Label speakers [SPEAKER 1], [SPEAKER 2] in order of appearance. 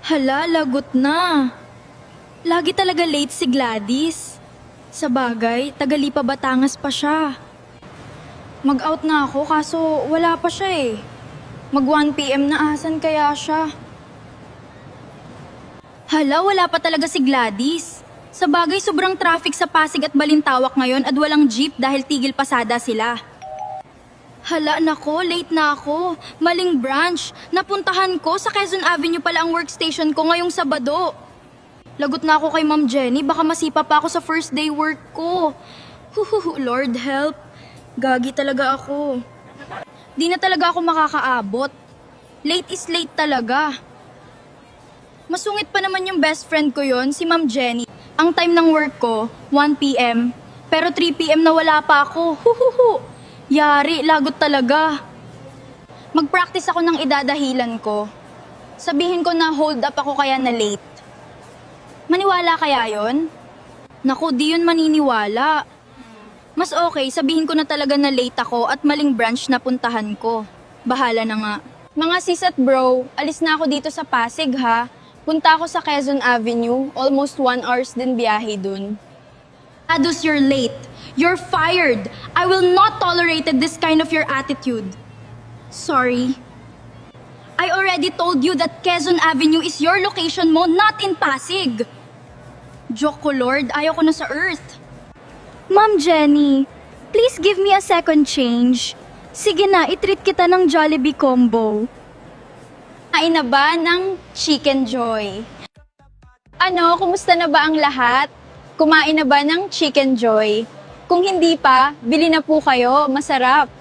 [SPEAKER 1] Hala, lagot na. Lagi talaga late si Gladys. Sa bagay, taga-Lipa Batangas pa siya. Mag-out na ako kaso wala pa siya eh. Mag 1 PM na asan kaya siya? Hala, wala pa talaga si Gladys. Sa bagay, sobrang traffic sa Pasig at Balintawak ngayon at walang jeep dahil tigil pasada sila. Hala, nako, late na ako. Maling branch. Napuntahan ko sa Quezon Avenue pala ang workstation ko ngayong Sabado. Lagot na ako kay Ma'am Jenny, baka masipa pa ako sa first day work ko. Lord help. Gagi talaga ako. Di na talaga ako makakaabot. Late is late talaga. Masungit pa naman yung best friend ko yon, si Ma'am Jenny. Ang time ng work ko, 1 PM. Pero 3 PM na wala pa ako. Yari, lagot talaga. Mag-practice ako ng idadahilan ko. Sabihin ko na hold up ako kaya na late. Maniwala kaya yon? Naku, di yun maniniwala. Mas okay, sabihin ko na talaga na late ako at maling branch na puntahan ko. Bahala na nga. Mga sis at bro, alis na ako dito sa Pasig ha. Punta ako sa Quezon Avenue, almost 1 hours din biyahe dun. Adus, you're late. You're fired. I will not tolerate this kind of your attitude. Sorry. I already told you that Quezon Avenue is your location mo, not in Pasig. Joke ko, Lord. Ayaw ko na sa Earth. Ma'am Jenny, please give me a second change. Sige na, i-treat kita ng Jollibee combo. Kain na ba ng Chicken Joy? Ano, kumusta na ba ang lahat? Kumain na ba ng Chicken Joy? Kung hindi pa, bili na po kayo. Masarap.